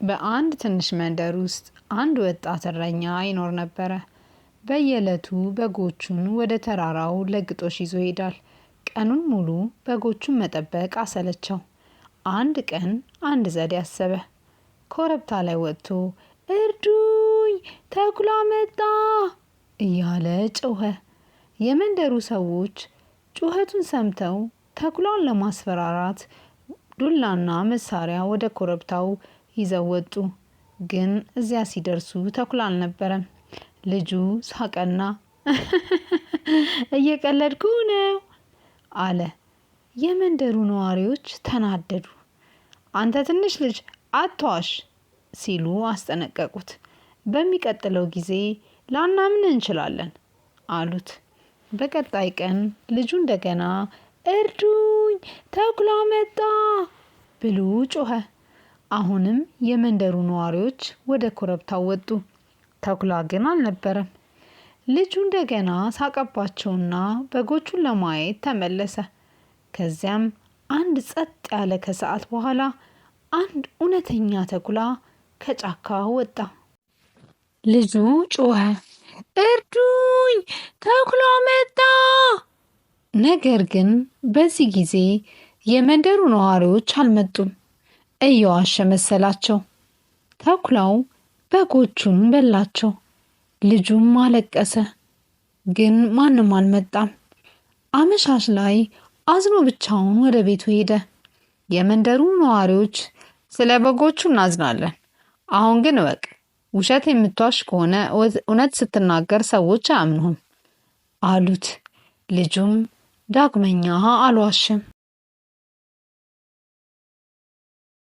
በአንድ ትንሽ መንደር ውስጥ አንድ ወጣት እረኛ ይኖር ነበረ። በየዕለቱ በጎቹን ወደ ተራራው ለግጦሽ ይዞ ይሄዳል። ቀኑን ሙሉ በጎቹን መጠበቅ አሰለቸው። አንድ ቀን አንድ ዘዴ አሰበ። ኮረብታ ላይ ወጥቶ እርዱኝ፣ ተኩላ መጣ እያለ ጮኸ። የመንደሩ ሰዎች ጩኸቱን ሰምተው ተኩላውን ለማስፈራራት ዱላና መሳሪያ ወደ ኮረብታው ይዘው ወጡ። ግን እዚያ ሲደርሱ ተኩላ አልነበረም። ልጁ ሳቀና እየቀለድኩ ነው አለ። የመንደሩ ነዋሪዎች ተናደዱ። አንተ ትንሽ ልጅ አትዋሽ ሲሉ አስጠነቀቁት። በሚቀጥለው ጊዜ ላናምን እንችላለን አሉት። በቀጣይ ቀን ልጁ እንደገና እርዱኝ፣ ተኩላ መጣ ብሎ ጮኸ። አሁንም የመንደሩ ነዋሪዎች ወደ ኮረብታው ወጡ። ተኩላ ግን አልነበረም። ልጁ እንደገና ሳቀባቸውና በጎቹን ለማየት ተመለሰ። ከዚያም አንድ ጸጥ ያለ ከሰዓት በኋላ አንድ እውነተኛ ተኩላ ከጫካ ወጣ። ልጁ ጮኸ፣ እርዱኝ፣ ተኩላ መጣ። ነገር ግን በዚህ ጊዜ የመንደሩ ነዋሪዎች አልመጡም። እየዋሸ መሰላቸው። ተኩላው በጎቹን በላቸው። ልጁም አለቀሰ፣ ግን ማንም አልመጣም። አመሻሽ ላይ አዝኖ ብቻውን ወደ ቤቱ ሄደ። የመንደሩ ነዋሪዎች ስለ በጎቹ እናዝናለን፣ አሁን ግን እወቅ፣ ውሸት የምትዋሽ ከሆነ እውነት ስትናገር ሰዎች አያምኑህም አሉት። ልጁም ዳግመኛ አልዋሸም።